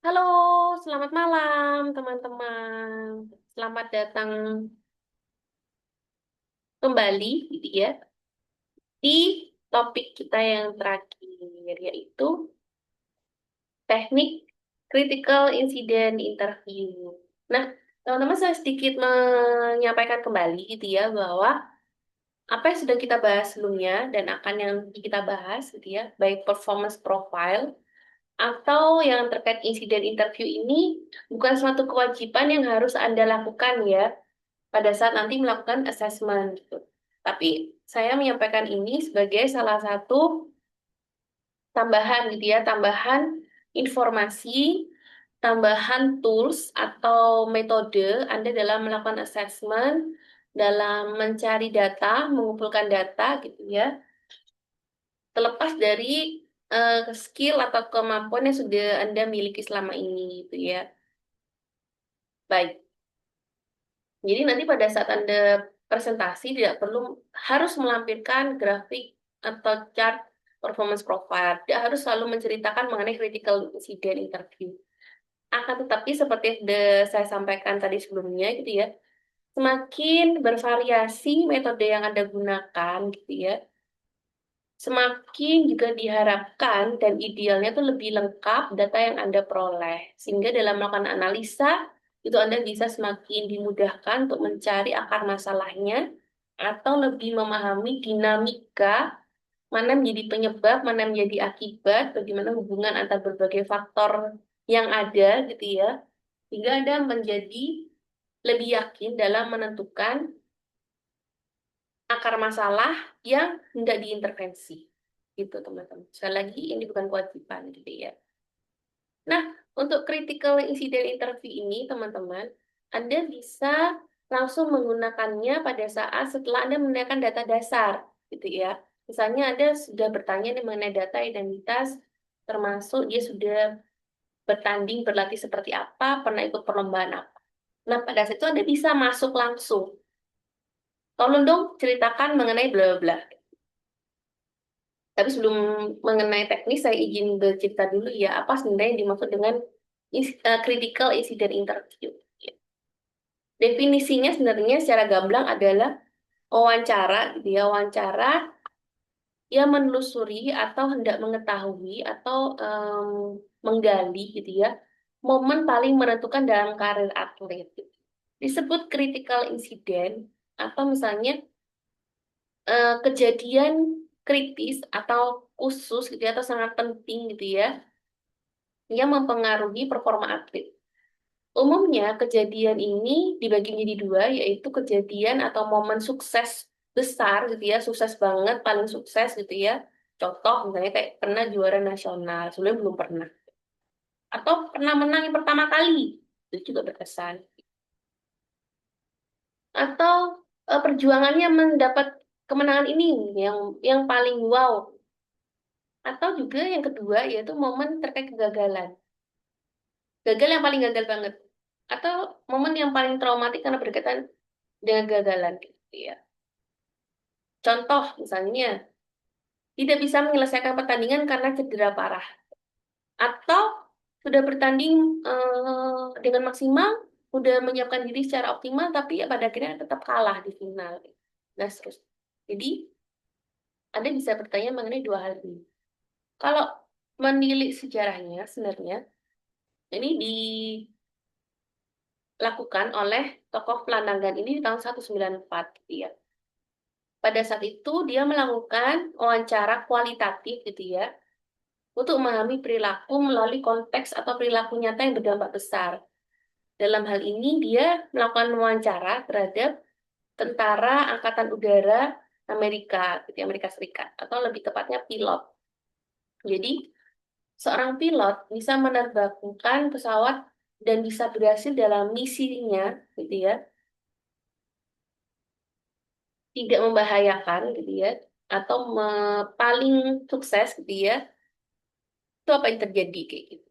Halo, selamat malam teman-teman. Selamat datang kembali gitu ya di topik kita yang terakhir yaitu teknik critical incident interview. Nah, teman-teman saya sedikit menyampaikan kembali gitu ya bahwa apa yang sudah kita bahas sebelumnya dan akan yang kita bahas gitu ya, baik performance profile atau yang terkait insiden interview ini bukan suatu kewajiban yang harus Anda lakukan ya pada saat nanti melakukan assessment gitu. Tapi saya menyampaikan ini sebagai salah satu tambahan gitu ya, tambahan informasi, tambahan tools atau metode Anda dalam melakukan assessment, dalam mencari data, mengumpulkan data gitu ya, terlepas dari skill atau kemampuan yang sudah Anda miliki selama ini gitu ya. Baik. Jadi nanti pada saat Anda presentasi tidak perlu harus melampirkan grafik atau chart performance profile. Tidak harus selalu menceritakan mengenai critical incident interview. Akan tetapi seperti yang sudah saya sampaikan tadi sebelumnya gitu ya, semakin bervariasi metode yang Anda gunakan gitu ya, semakin juga diharapkan dan idealnya itu lebih lengkap data yang Anda peroleh. Sehingga dalam melakukan analisa, itu Anda bisa semakin dimudahkan untuk mencari akar masalahnya atau lebih memahami dinamika, mana menjadi penyebab, mana menjadi akibat, bagaimana hubungan antar berbagai faktor yang ada gitu ya. Sehingga Anda menjadi lebih yakin dalam menentukan akar masalah yang hendak diintervensi. Gitu, teman-teman. Sekali lagi, ini bukan kewajiban, gitu ya. Nah, untuk critical incident interview ini, teman-teman, Anda bisa langsung menggunakannya pada saat setelah Anda menanyakan data dasar, gitu ya. Misalnya Anda sudah bertanya nih mengenai data identitas, termasuk dia sudah bertanding, berlatih seperti apa, pernah ikut perlombaan apa. Nah, pada saat itu Anda bisa masuk langsung. Tolong dong ceritakan mengenai bla bla bla. Tapi sebelum mengenai teknis, saya izin bercerita dulu ya, apa sebenarnya yang dimaksud dengan critical incident interview. Ya. Definisinya sebenarnya secara gamblang adalah wawancara, gitu ya, wawancara yang menelusuri atau hendak mengetahui atau menggali, gitu ya, momen paling menentukan dalam karir atlet. Disebut critical incident atau misalnya kejadian kritis atau khusus gitu ya, atau sangat penting gitu ya yang mempengaruhi performa atlet. Umumnya kejadian ini dibagi menjadi dua, yaitu kejadian atau momen sukses besar gitu ya, sukses banget, paling sukses gitu ya. Contoh misalnya kayak pernah juara nasional, sebelumnya belum pernah. Atau pernah menang yang pertama kali, itu juga berkesan. Atau perjuangannya mendapat kemenangan ini yang paling wow. Atau juga yang kedua yaitu momen terkait kegagalan. Gagal yang paling gagal banget. Atau momen yang paling traumatik karena berkaitan dengan gagalan gitu ya. Contoh misalnya, tidak bisa menyelesaikan pertandingan karena cedera parah. Atau sudah bertanding dengan maksimal, sudah menyiapkan diri secara optimal, tapi ya pada akhirnya tetap kalah di final. Nah, terus. Jadi, Anda bisa bertanya mengenai dua hal ini. Kalau menilik sejarahnya, sebenarnya, ini dilakukan oleh tokoh pelantangan ini di tahun 194, gitu ya. Pada saat itu, dia melakukan wawancara kualitatif, gitu ya, untuk memahami perilaku melalui konteks atau perilaku nyata yang berdampak besar. Dalam hal ini, dia melakukan wawancara terhadap tentara Angkatan Udara Amerika, gitu, Amerika Serikat, atau lebih tepatnya pilot. Jadi, seorang pilot bisa menerbangkan pesawat dan bisa berhasil dalam misinya, gitu ya, tidak membahayakan, gitu ya, atau paling sukses, gitu ya, itu apa yang terjadi kayak gitu.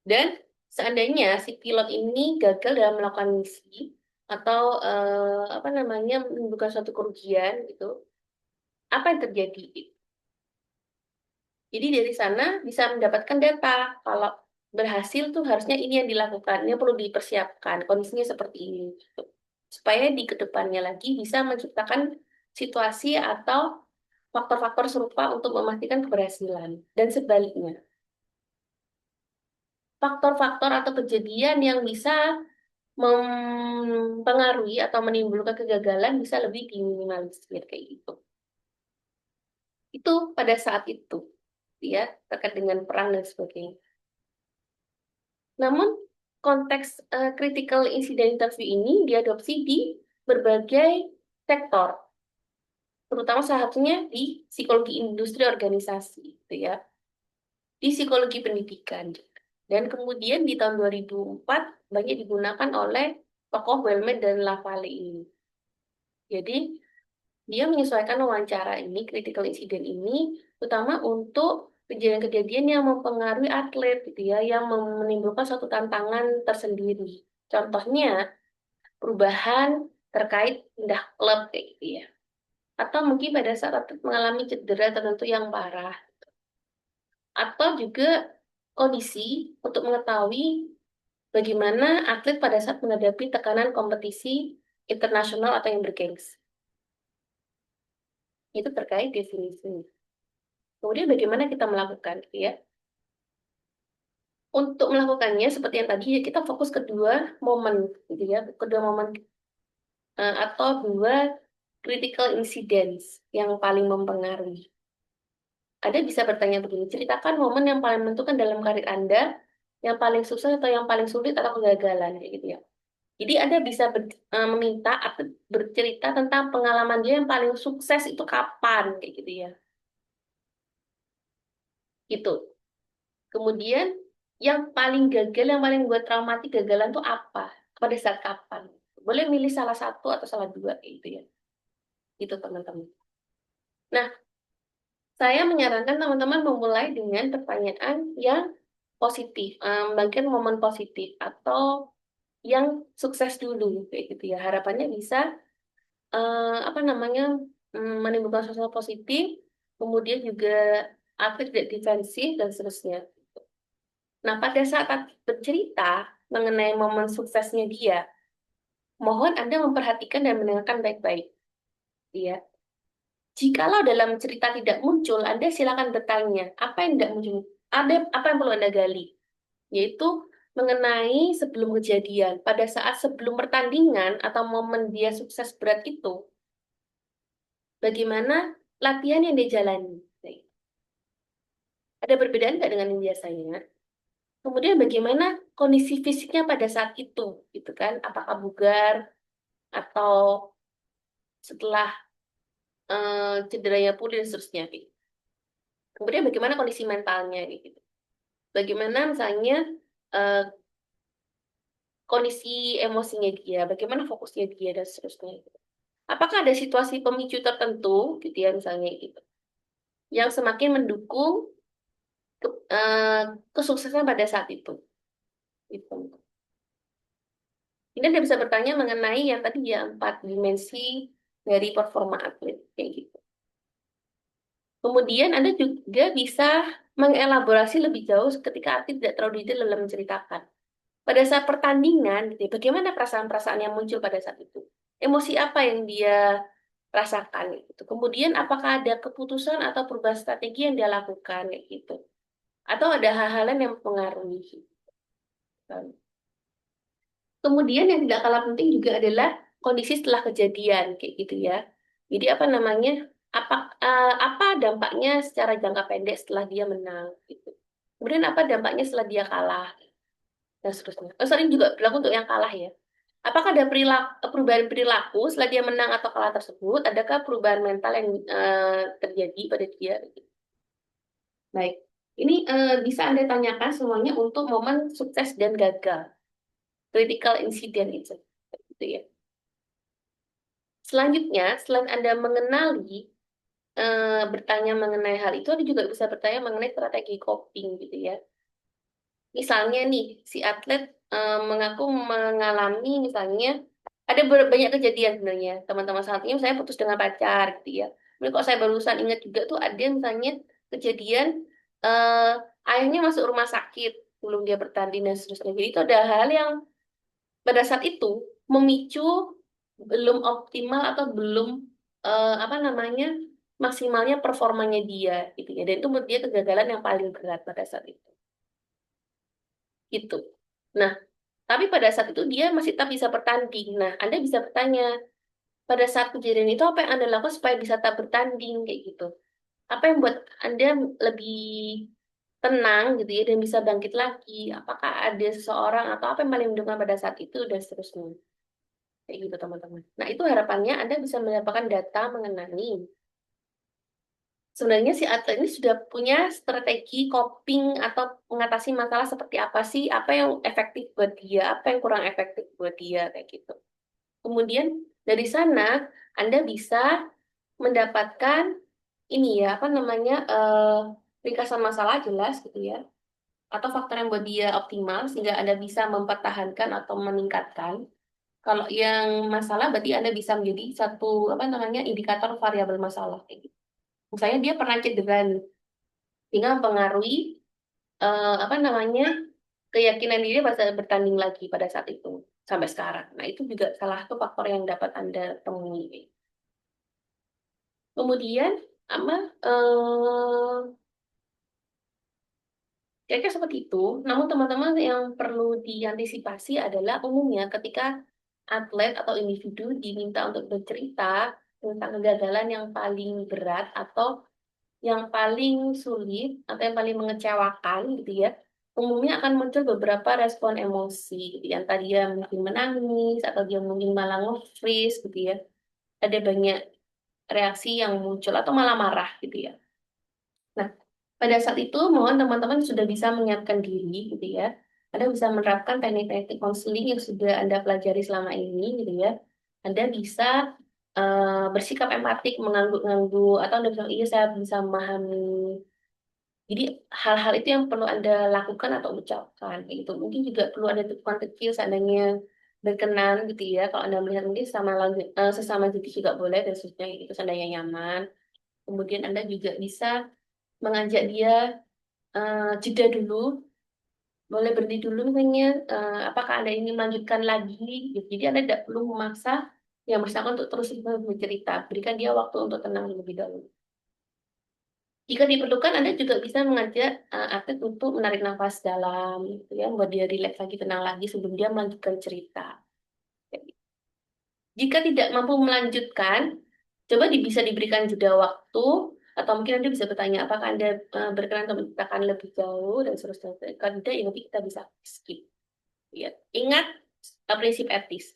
Dan seandainya si pilot ini gagal dalam melakukan misi atau apa namanya menimbulkan suatu kerugian gitu, apa yang terjadi? Jadi dari sana bisa mendapatkan data kalau berhasil tuh harusnya ini yang dilakukan, ini perlu dipersiapkan, kondisinya seperti ini, gitu. Supaya di kedepannya lagi bisa menciptakan situasi atau faktor-faktor serupa untuk memastikan keberhasilan. Dan sebaliknya, faktor-faktor atau kejadian yang bisa mempengaruhi atau menimbulkan kegagalan bisa lebih diminimalisir kayak gitu. Itu pada saat itu, ya, terkait dengan perang dan sebagainya. Namun, konteks critical incident interview ini diadopsi di berbagai sektor, terutama salah satunya di psikologi industri organisasi, gitu ya, di psikologi pendidikan. Dan kemudian di tahun 2004 banyak digunakan oleh tokoh Wellman dan Lavalle ini. Jadi, dia menyesuaikan wawancara ini, critical incident ini, terutama untuk kejadian-kejadian yang mempengaruhi atlet, gitu ya, yang menimbulkan suatu tantangan tersendiri. Contohnya, perubahan terkait pindah klub, kayak gitu ya. Atau mungkin pada saat atlet mengalami cedera tertentu yang parah. Atau juga kondisi untuk mengetahui bagaimana atlet pada saat menghadapi tekanan kompetisi internasional atau yang bergengsi. Itu terkait definisi. Kemudian bagaimana kita melakukan, ya? Untuk melakukannya seperti yang tadi ya, kita fokus kedua momen, gitu ya, kedua momen atau dua critical incidents yang paling mempengaruhi. Ada bisa bertanya begini, ceritakan momen yang paling menentukan dalam karir Anda, yang paling sukses atau yang paling sulit atau kegagalan, kayak gitu ya. Jadi Anda bisa meminta atau bercerita tentang pengalaman dia yang paling sukses itu kapan, kayak gitu ya. Gitu. Kemudian yang paling gagal, yang paling buat traumatik gagalan tuh apa? Pada saat kapan? Boleh milih salah satu atau salah dua gitu ya. Itu teman-teman. Nah, saya menyarankan teman-teman memulai dengan pertanyaan yang positif, bagian momen positif atau yang sukses dulu kayak gitu ya. Harapannya bisa apa namanya menimbulkan suasana positif, kemudian juga atlet tidak defensif dan seterusnya. Nah, pada saat bercerita mengenai momen suksesnya dia, mohon Anda memperhatikan dan mendengarkan baik-baik. Ya. Jikalau dalam cerita tidak muncul, Anda silakan bertanya, apa yang tidak muncul? Ada apa yang perlu Anda gali? Yaitu mengenai sebelum kejadian, pada saat sebelum pertandingan atau momen dia sukses berat itu, bagaimana latihan yang dia jalani? Nah, ada perbedaan nggak dengan yang biasanya? Kemudian bagaimana kondisi fisiknya pada saat itu, gitu kan? Apakah bugar atau setelah cederanya pulih dan seterusnya. Kemudian bagaimana kondisi mentalnya, gitu. Bagaimana misalnya eh, kondisi emosinya dia, bagaimana fokusnya dia dan seterusnya. Gitu. Apakah ada situasi pemicu tertentu, gitu ya misalnya gitu, yang semakin mendukung ke, eh, kesuksesan pada saat itu. Gitu. Ini Anda bisa bertanya mengenai yang tadi ya 4 dimensi dari performa atlet kayak gitu. Kemudian Anda juga bisa mengelaborasi lebih jauh ketika atlet tidak terlalu detail dalam menceritakan. Pada saat pertandingan, gitu ya, bagaimana perasaan-perasaan yang muncul pada saat itu? Emosi apa yang dia rasakan? Gitu. Kemudian apakah ada keputusan atau perubahan strategi yang dia lakukan? Kayak gitu. Atau ada hal-hal lain yang mempengaruhi? Gitu. Kemudian yang tidak kalah penting juga adalah kondisi setelah kejadian, kayak gitu ya. Jadi apa namanya? Apa dampaknya secara jangka pendek setelah dia menang? Gitu. Kemudian apa dampaknya setelah dia kalah? Dan seterusnya. Oh, sering juga berlaku untuk yang kalah ya. Apakah ada perubahan perilaku setelah dia menang atau kalah tersebut? Adakah perubahan mental yang terjadi pada dia? Baik, ini bisa Anda tanyakan semuanya untuk momen sukses dan gagal, critical incident itu, gitu ya. Selanjutnya, selain Anda mengenali, bertanya mengenai hal itu, Anda juga bisa bertanya mengenai strategi coping, gitu ya. Misalnya nih, si atlet mengaku mengalami misalnya ada banyak kejadian sebenarnya teman-teman saat ini saya putus dengan pacar gitu ya. Ini kok saya barusan ingat juga tuh ada misalnya kejadian ayahnya masuk rumah sakit. sebelum dia bertanding dan seterusnya. Jadi itu ada hal yang pada saat itu memicu belum optimal atau belum apa namanya maksimalnya performanya dia gitu ya. Dan itu menurut dia kegagalan yang paling berat pada saat itu. Gitu. Nah, tapi pada saat itu dia masih tetap bisa bertanding. Nah, Anda bisa bertanya, pada saat kejadian itu apa yang Anda lakukan supaya bisa tetap bertanding kayak gitu? Apa yang buat Anda lebih tenang gitu ya dan bisa bangkit lagi? Apakah ada seseorang atau apa yang paling mendukung pada saat itu dan seterusnya? Kayak gitu teman-teman. Nah, itu harapannya Anda bisa mendapatkan data mengenai sebenarnya si atlet ini sudah punya strategi coping atau mengatasi masalah seperti apa sih? Apa yang efektif buat dia? Apa yang kurang efektif buat dia? Kayak gitu. Kemudian dari sana Anda bisa mendapatkan ini ya, apa namanya, ringkasan masalah jelas gitu ya. Atau faktor yang buat dia optimal sehingga Anda bisa mempertahankan atau meningkatkan. Kalau yang masalah berarti Anda bisa menjadi satu apa namanya indikator variabel masalah kayak gitu. Misalnya dia pernah cedera nih, sehingga mempengaruhi apa namanya keyakinan diri pada saat bertanding lagi pada saat itu sampai sekarang. Nah itu juga salah satu faktor yang dapat Anda temui. Kemudian apa kira-kira seperti itu. Namun teman-teman yang perlu diantisipasi adalah umumnya ketika atlet atau individu diminta untuk bercerita tentang kegagalan yang paling berat atau yang paling sulit atau yang paling mengecewakan gitu ya. Umumnya akan muncul beberapa respon emosi gitu ya. Entah dia mungkin menangis atau dia mungkin malah nge-freeze gitu ya. Ada banyak reaksi yang muncul atau malah marah gitu ya. Nah, pada saat itu mohon teman-teman sudah bisa menyiapkan diri gitu ya. Anda bisa menerapkan teknik-teknik konseling yang sudah Anda pelajari selama ini gitu ya. Anda bisa bersikap empatik, mengangguk-ngangguk, atau Anda bilang, iya saya bisa memahami. Jadi hal-hal itu yang perlu Anda lakukan atau ucapkan. Kayak gitu. Mungkin juga perlu ada tepukan kecil seandainya berkenan gitu ya. Kalau Anda melihat mungkin sesama jenis juga boleh dan seterusnya gitu seandainya nyaman. Kemudian Anda juga bisa mengajak dia jeda dulu, boleh berhenti dulu misalnya, apakah Anda ingin melanjutkan lagi, gitu. Jadi Anda tidak perlu memaksa yang bersangkutan untuk terus bercerita, berikan dia waktu untuk tenang lebih dahulu. Jika diperlukan, Anda juga bisa mengajak atlet untuk menarik nafas dalam, gitu ya, membuat dia rileks lagi, tenang lagi sebelum dia melanjutkan cerita. Jika tidak mampu melanjutkan, coba bisa diberikan jeda waktu, atau mungkin Anda bisa bertanya, apakah Anda berkenan untuk menceritakan lebih jauh, dan seterusnya. Kalau tidak, ya nanti kita bisa skip. Ya. Ingat prinsip etis.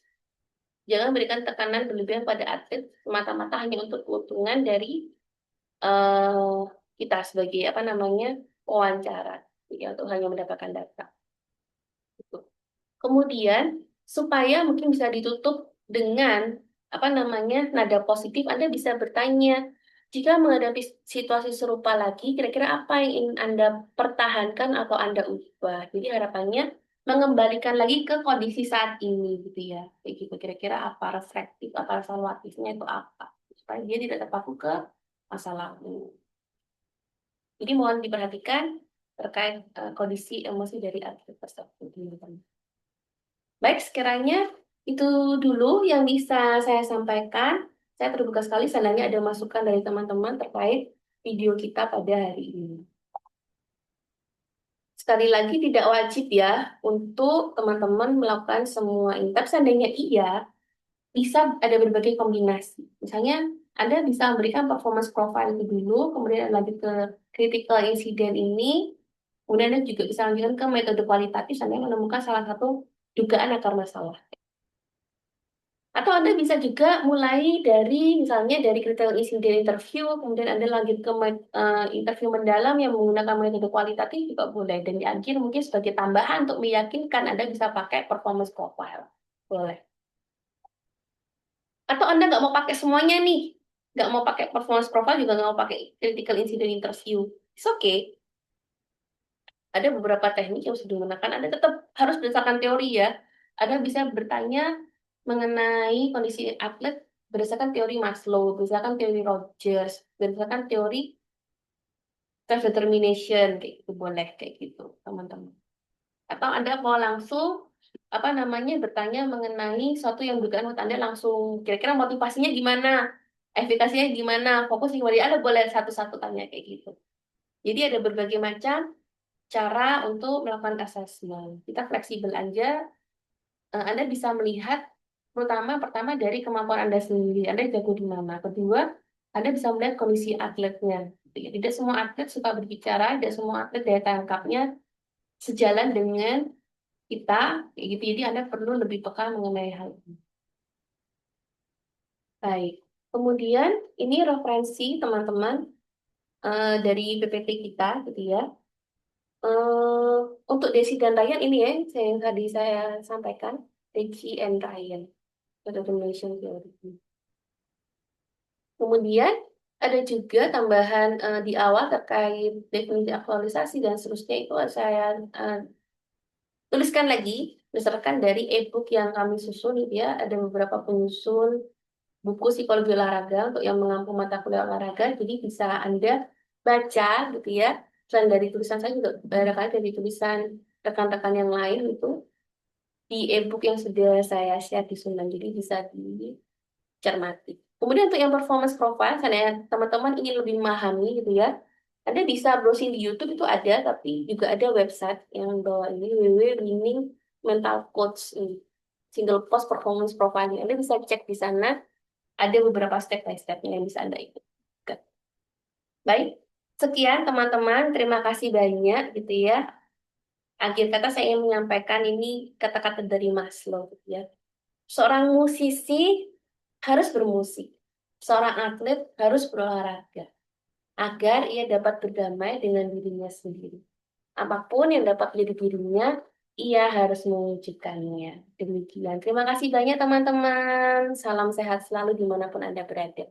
Jangan berikan tekanan berlebihan pada atlet semata-mata hanya untuk keuntungan dari uh, kita sebagai apa namanya wawancara, ya, untuk hanya mendapatkan data. Gitu. Kemudian supaya mungkin bisa ditutup dengan apa namanya nada positif, Anda bisa bertanya jika menghadapi situasi serupa lagi, kira-kira apa yang ingin Anda pertahankan atau Anda ubah. Jadi harapannya mengembalikan lagi ke kondisi saat ini gitu ya. Kayak gitu kira-kira apa reflektif, apa evaluatifnya itu apa supaya dia tidak terpaku ke masa lalu. Jadi mohon diperhatikan terkait kondisi emosi dari atlet tersebut. Baik, sekiranya itu dulu yang bisa saya sampaikan. Saya terbuka sekali seandainya ada masukan dari teman-teman terkait video kita pada hari ini. Sekali lagi tidak wajib ya untuk teman-teman melakukan semua ini. Tapi seandainya iya, bisa ada berbagai kombinasi. Misalnya Anda bisa memberikan performance profile itu dulu, kemudian lanjut ke critical incident ini, kemudian Anda juga bisa lanjutkan ke metode kualitatif sampai menemukan salah satu dugaan akar masalah. Atau Anda bisa juga mulai dari misalnya dari critical incident interview, kemudian Anda lanjut ke interview mendalam yang menggunakan metode kualitatif juga boleh. Dan di akhir mungkin sebagai tambahan untuk meyakinkan Anda bisa pakai performance profile. Boleh. Atau Anda nggak mau pakai semuanya nih. Nggak mau pakai performance profile, juga nggak mau pakai critical incident interview. It's okay. Ada beberapa teknik yang sudah digunakan. Anda tetap harus berdasarkan teori ya. Anda bisa bertanya mengenai kondisi atlet berdasarkan teori Maslow, berdasarkan teori Rogers, berdasarkan teori self-determination, kayak gitu boleh, kayak gitu, teman-teman. Atau Anda mau langsung apa namanya bertanya mengenai suatu yang dugaan menurut Anda langsung kira-kira motivasinya gimana, efikasinya gimana, fokus di mana, Anda boleh satu-satu tanya kayak gitu. Jadi ada berbagai macam cara untuk melakukan assessment. Kita fleksibel aja. Anda bisa melihat terutama pertama dari kemampuan Anda sendiri. Anda jago di mana. Kedua, Anda bisa melihat kondisi atletnya. Tidak semua atlet suka berbicara, tidak semua atlet daya tangkapnya sejalan dengan kita, kayak gitu. Jadi Anda perlu lebih peka mengenai hal ini. Baik. Kemudian ini referensi teman-teman dari PPT kita, gitu ya. Eh, untuk Desi dan Ryan ini ya, yang tadi saya sampaikan, Desi and Ryan, Automation Theory. Kemudian ada juga tambahan di awal terkait definisi aktualisasi dan seterusnya itu saya eh, tuliskan lagi berdasarkan dari e-book yang kami susun gitu ya. Ada beberapa penyusun buku psikologi olahraga untuk yang mengampu mata kuliah olahraga. Jadi bisa Anda baca gitu ya. Selain dari tulisan saya juga barangkali dari tulisan rekan-rekan yang lain itu di e-book yang sudah saya share di Sunan. Jadi bisa dicermati. Kemudian untuk yang performance profile, karena teman-teman ingin lebih memahami gitu ya. Anda bisa browsing di YouTube itu ada, tapi juga ada website yang bawa ini www.winning mental coach ini. Single post performance profile. Anda bisa cek di sana ada beberapa step by stepnya yang bisa Anda ikut. Baik, sekian teman-teman. Terima kasih banyak gitu ya. Akhir kata saya ingin menyampaikan ini kata-kata dari Maslow gitu ya. Seorang musisi harus bermusik. Seorang atlet harus berolahraga agar ia dapat berdamai dengan dirinya sendiri. Apapun yang dapat menjadi dirinya, ia harus mewujudkannya. Demikian. Terima kasih banyak teman-teman. Salam sehat selalu dimanapun Anda berada.